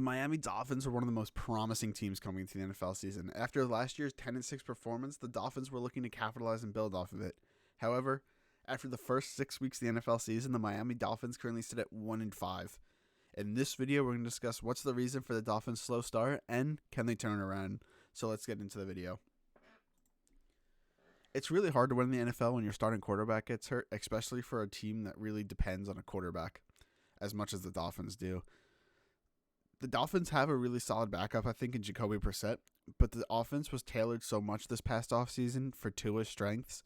The Miami Dolphins were one of the most promising teams coming into the NFL season. After last year's 10-6 performance, the Dolphins were looking to capitalize and build off of it. However, after the first 6 weeks of the NFL season, the Miami Dolphins currently sit at 1-5. In this video, we're going to discuss what's the reason for the Dolphins' slow start and can they turn around. So let's get into the video. It's really hard to win in the NFL when your starting quarterback gets hurt, especially for a team that really depends on a quarterback as much as the Dolphins do. The Dolphins have a really solid backup, I think, in Jacoby Brissett, but the offense was tailored so much this past offseason for Tua's strengths,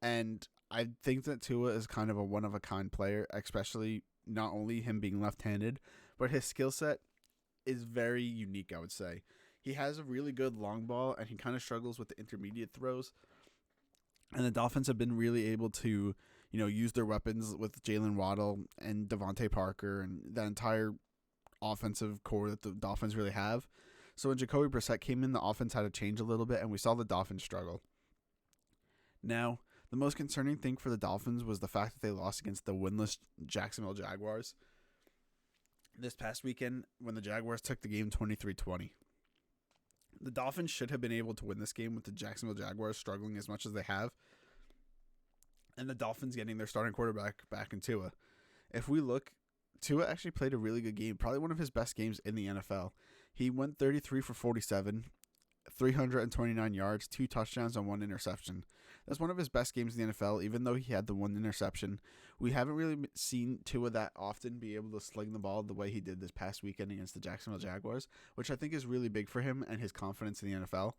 and I think that Tua is kind of a one-of-a-kind player, especially not only him being left-handed, but his skill set is very unique, I would say. He has a really good long ball, and he kind of struggles with the intermediate throws, and the Dolphins have been really able to, use their weapons with Jalen Waddle and Devante Parker and that entire offensive core that the Dolphins really have. So when Jacoby Brissett came in, the offense had to change a little bit, and we saw the Dolphins struggle. Now, the most concerning thing for the Dolphins was the fact that they lost against the winless Jacksonville Jaguars this past weekend when the Jaguars took the game 23-20. The Dolphins should have been able to win this game with the Jacksonville Jaguars struggling as much as they have, and the Dolphins getting their starting quarterback back in Tua. If we look, Tua actually played a really good game, probably one of his best games in the NFL. He went 33 for 47, 329 yards, 2 touchdowns, and 1 interception. That's one of his best games in the NFL, even though he had the 1 interception. We haven't really seen Tua that often be able to sling the ball the way he did this past weekend against the Jacksonville Jaguars, which I think is really big for him and his confidence in the NFL.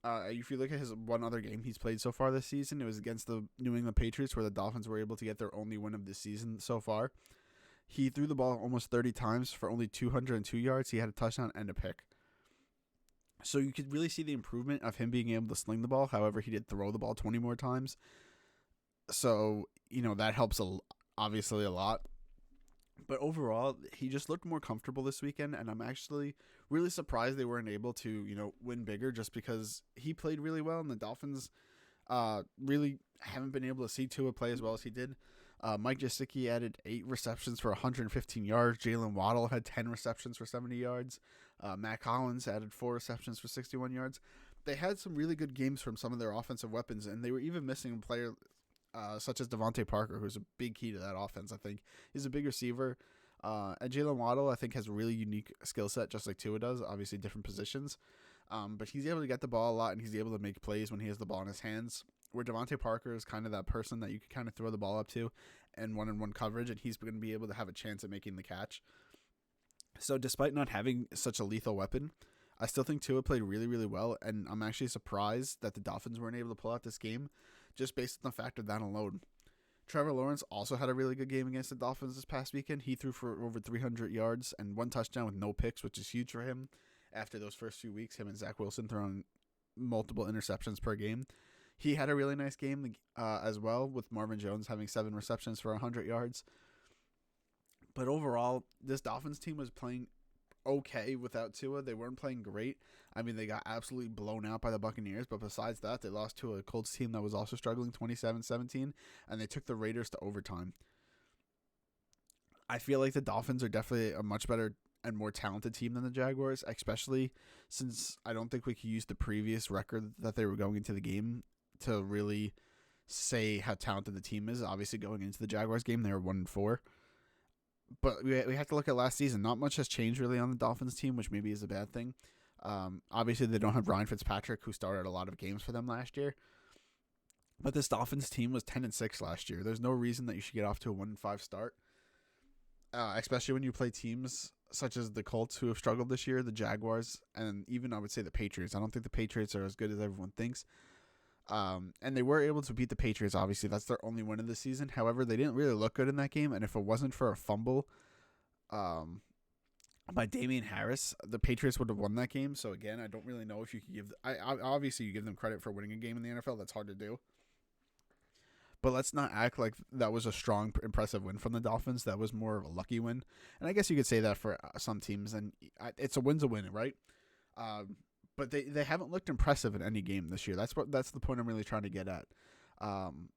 If you look at his one other game he's played so far this season, it was against the New England Patriots, where the Dolphins were able to get their only win of the season so far. He threw the ball almost 30 times for only 202 yards. He had a touchdown and a pick. So you could really see the improvement of him being able to sling the ball. However, he did throw the ball 20 more times. So, that helps obviously a lot. But overall, he just looked more comfortable this weekend, and I'm actually really surprised they weren't able to, win bigger just because he played really well, and the Dolphins really haven't been able to see Tua play as well as he did. Mike Gesicki added 8 receptions for 115 yards. Jalen Waddle had 10 receptions for 70 yards. Matt Collins added 4 receptions for 61 yards. They had some really good games from some of their offensive weapons, and they were even missing a player such as Devante Parker, who's a big key to that offense, I think. He's a big receiver. And Jalen Waddle, I think, has a really unique skill set, just like Tua does, obviously different positions. But he's able to get the ball a lot, and he's able to make plays when he has the ball in his hands, where Devante Parker is kind of that person that you can kind of throw the ball up to and one-on-one coverage, and he's going to be able to have a chance at making the catch. So despite not having such a lethal weapon, I still think Tua played really, really well, and I'm actually surprised that the Dolphins weren't able to pull out this game just based on the fact of that alone. Trevor Lawrence also had a really good game against the Dolphins this past weekend. He threw for over 300 yards and 1 touchdown with no picks, which is huge for him after those first few weeks, him and Zach Wilson throwing multiple interceptions per game. He had a really nice game as well, with Marvin Jones having 7 receptions for 100 yards. But overall, this Dolphins team was playing okay without Tua. They weren't playing great. I mean, they got absolutely blown out by the Buccaneers, but besides that, they lost to a Colts team that was also struggling 27-17, and they took the Raiders to overtime. I feel like the Dolphins are definitely a much better and more talented team than the Jaguars, especially since I don't think we could use the previous record that they were going into the game to really say how talented the team is. Obviously, going into the Jaguars game, they were 1-4. But we have to look at last season. Not much has changed really on the Dolphins team, which maybe is a bad thing. Obviously, they don't have Ryan Fitzpatrick, who started a lot of games for them last year. But this Dolphins team was 10-6 last year. There's no reason that you should get off to a 1-5 start, especially when you play teams such as the Colts, who have struggled this year, the Jaguars, and even I would say the Patriots. I don't think the Patriots are as good as everyone thinks. And they were able to beat the Patriots, obviously. That's their only win of the season. However, they didn't really look good in that game, and if it wasn't for a fumble by Damian Harris, the Patriots would have won that game. So, again, I don't really know if you could give... obviously, you give them credit for winning a game in the NFL. That's hard to do. But let's not act like that was a strong, impressive win from the Dolphins. That was more of a lucky win. And I guess you could say that for some teams, and it's a win's a win, right? But they haven't looked impressive in any game this year. That's the point I'm really trying to get at. And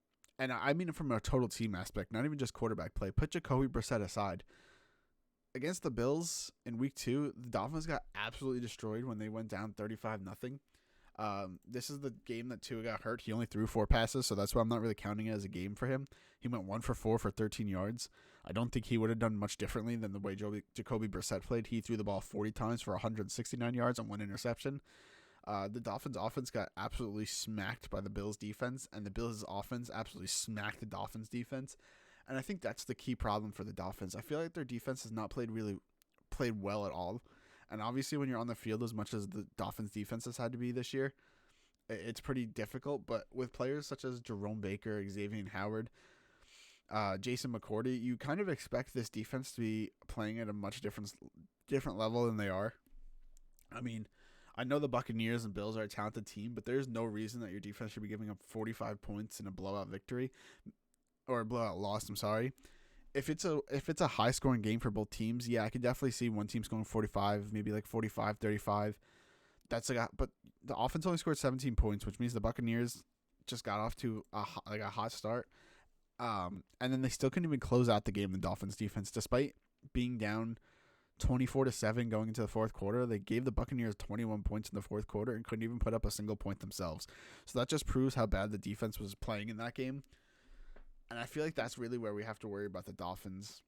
I mean it from a total team aspect, not even just quarterback play. Put Jacoby Brissett aside. against the Bills in week 2, the Dolphins got absolutely destroyed when they went down 35-0. This is the game that Tua got hurt. He only threw 4 passes, so that's why I'm not really counting it as a game for him. He went 1 for 4 for 13 yards. I don't think he would have done much differently than the way Jacoby Brissett played. He threw the ball 40 times for 169 yards and 1 interception. The Dolphins' offense got absolutely smacked by the Bills' defense, and the Bills' offense absolutely smacked the Dolphins' defense. And I think that's the key problem for the Dolphins. I feel like their defense has not played well at all. And obviously, when you're on the field as much as the Dolphins' defense has had to be this year, it's pretty difficult. But with players such as Jerome Baker, Xavier Howard, Jason McCourty, you kind of expect this defense to be playing at a much different level than they are. I mean, I know the Buccaneers and Bills are a talented team, but there's no reason that your defense should be giving up 45 points in a blowout victory or a blowout loss. I'm sorry. If it's a high scoring game for both teams, yeah, I could definitely see one team scoring 45, maybe like 45, 35. But the offense only scored 17 points, which means the Buccaneers just got off to a hot start. And then they still couldn't even close out the game. The Dolphins defense, despite being down 24-7 going into the fourth quarter, they gave the Buccaneers 21 points in the fourth quarter and couldn't even put up a single point themselves. So that just proves how bad the defense was playing in that game. And I feel like that's really where we have to worry about the Dolphins.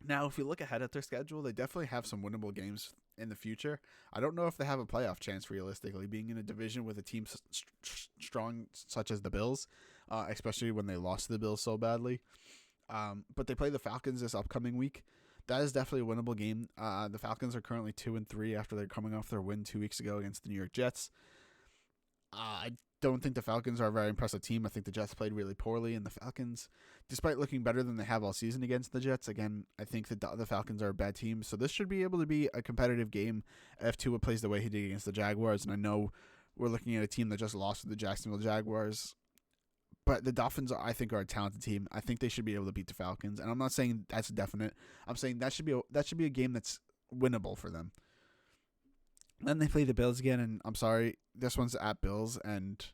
Now, if you look ahead at their schedule, they definitely have some winnable games in the future. I don't know if they have a playoff chance realistically, being in a division with a team strong such as the Bills, especially when they lost to the Bills so badly. But they play the Falcons this upcoming week. That is definitely a winnable game. The Falcons are currently 2-3 after they're coming off their win 2 weeks ago against the New York Jets. I don't think the Falcons are a very impressive team. I think the Jets played really poorly, and the Falcons, despite looking better than they have all season against the Jets, again, I think the Falcons are a bad team. So this should be able to be a competitive game if Tua plays the way he did against the Jaguars. And I know we're looking at a team that just lost to the Jacksonville Jaguars, but the Dolphins, I think, are a talented team. I think they should be able to beat the Falcons, and I'm not saying that's definite. I'm saying that should be a game that's winnable for them. Then they play the Bills again, and I'm sorry, this one's at Bills, and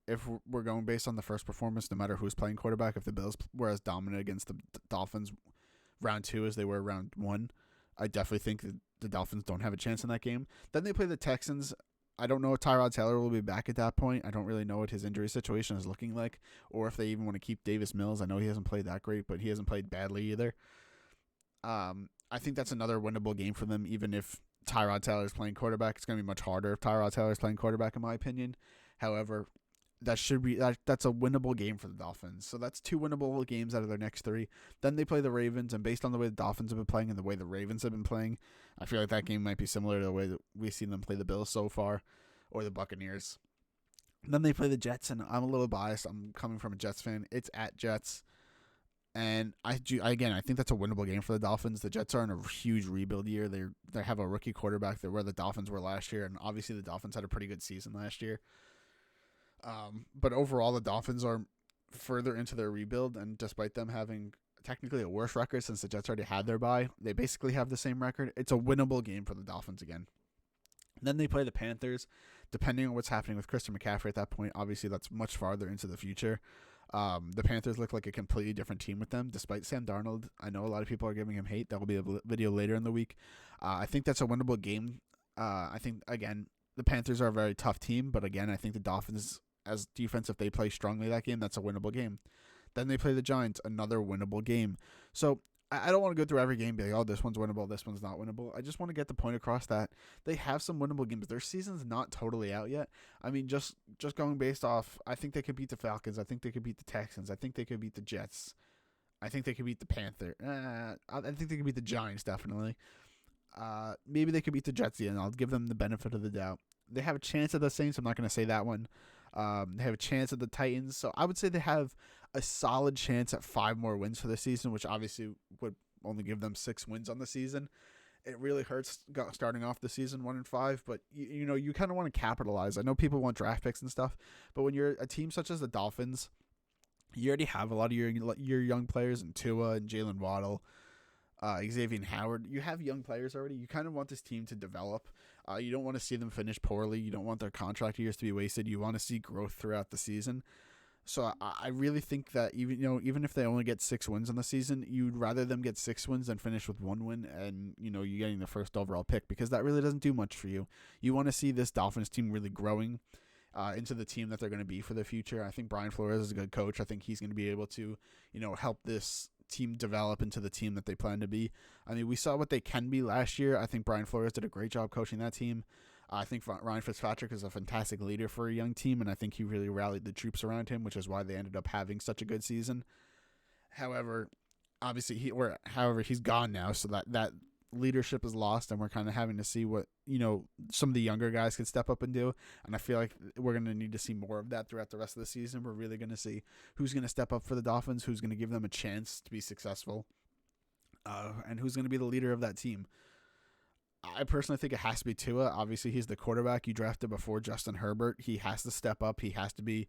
if we're going based on the first performance, no matter who's playing quarterback, if the Bills were as dominant against the Dolphins round 2 as they were round 1, I definitely think that the Dolphins don't have a chance in that game. Then they play the Texans. I don't know if Tyrod Taylor will be back at that point. I don't really know what his injury situation is looking like, or if they even want to keep Davis Mills. I know he hasn't played that great, but he hasn't played badly either. I think that's another winnable game for them, even if Tyrod Taylor is playing quarterback. It's going to be much harder if Tyrod Taylor is playing quarterback, in my opinion. However, that's a winnable game for the Dolphins. So that's 2 winnable games out of their next 3. Then they play the Ravens, and based on the way the Dolphins have been playing and the way the Ravens have been playing, I feel like that game might be similar to the way that we've seen them play the Bills so far, or the Buccaneers. Then they play the Jets, and I'm a little biased. I'm coming from a Jets fan. It's at Jets. And I think that's a winnable game for the Dolphins. The Jets are in a huge rebuild year. They have a rookie quarterback. They're where the Dolphins were last year, and obviously the Dolphins had a pretty good season last year. But overall, the Dolphins are further into their rebuild, and despite them having technically a worse record since the Jets already had their bye, they basically have the same record. It's a winnable game for the Dolphins again. Then they play the Panthers. Depending on what's happening with Christian McCaffrey at that point, obviously that's much farther into the future. The Panthers look like a completely different team with them, despite Sam Darnold. I know a lot of people are giving him hate. That will be a video later in the week. I think that's a winnable game. I think, again, the Panthers are a very tough team, but again, I think the Dolphins, as defense, if they play strongly that game, that's a winnable game. Then they play the Giants, another winnable game. So I don't want to go through every game and be like, oh, this one's winnable, this one's not winnable. I just want to get the point across that they have some winnable games. Their season's not totally out yet. I mean, just going based off, I think they could beat the Falcons. I think they could beat the Texans. I think they could beat the Jets. I think they could beat the Panthers. I think they could beat the Giants, definitely. Maybe they could beat the Jets, and I'll give them the benefit of the doubt. They have a chance at the Saints. I'm not going to say that one. They have a chance at the Titans. So I would say they have a solid chance at 5 more wins for the season, which obviously would only give them 6 wins on the season. It really hurts starting off the season 1-5, but you kind of want to capitalize. I know people want draft picks and stuff, but when you're a team such as the Dolphins, you already have a lot of your young players in Tua and Jalen Waddle, Xavier Howard. You have young players already. You kind of want this team to develop. You don't want to see them finish poorly. You don't want their contract years to be wasted. You want to see growth throughout the season. So I really think that even if they only get 6 wins in the season, you'd rather them get 6 wins than finish with 1 win, and you getting the first overall pick, because that really doesn't do much for you. You want to see this Dolphins team really growing into the team that they're going to be for the future. I think Brian Flores is a good coach. I think he's going to be able to help this team develop into the team that they plan to be. I mean, we saw what they can be last year. I think Brian Flores did a great job coaching that team. I think Ryan Fitzpatrick is a fantastic leader for a young team, and I think he really rallied the troops around him, which is why they ended up having such a good season. However, obviously he's gone now, so that leadership is lost, and we're kind of having to see what some of the younger guys can step up and do. And I feel like we're going to need to see more of that throughout the rest of the season. We're really going to see who's going to step up for the Dolphins, who's going to give them a chance to be successful, and who's going to be the leader of that team. I personally think it has to be Tua. Obviously, he's the quarterback you drafted before Justin Herbert. He has to step up. He has to be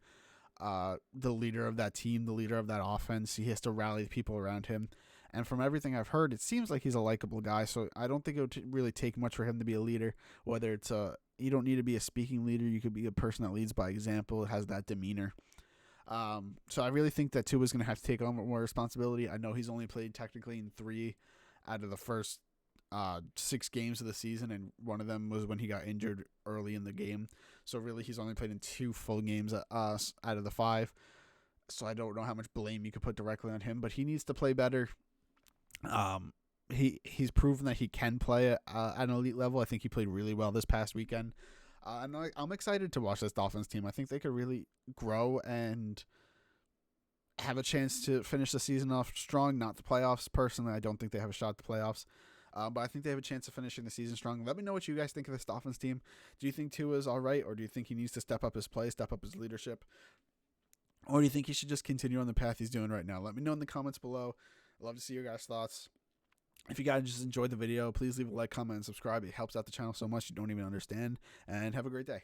the leader of that team, the leader of that offense. He has to rally the people around him. And from everything I've heard, it seems like he's a likable guy. So I don't think it would really take much for him to be a leader. Whether it's you don't need to be a speaking leader. You could be a person that leads by example, has that demeanor. So I really think that Tua is going to have to take on more responsibility. I know he's only played technically in 3 out of the first 6 games of the season, and one of them was when he got injured early in the game. So really, he's only played in 2 full games out of the 5. So I don't know how much blame you could put directly on him, but he needs to play better. He's proven that he can play at an elite level. I think he played really well this past weekend. I'm excited to watch this Dolphins team. I think they could really grow and have a chance to finish the season off strong, not the playoffs. Personally, I don't think they have a shot at the playoffs. But I think they have a chance of finishing the season strong. Let me know what you guys think of this Dolphins team. Do you think Tua is all right, or do you think he needs to step up his play, step up his leadership? Or do you think he should just continue on the path he's doing right now? Let me know in the comments below. I'd love to see your guys' thoughts. If you guys just enjoyed the video, please leave a like, comment, and subscribe. It helps out the channel so much you don't even understand. And have a great day.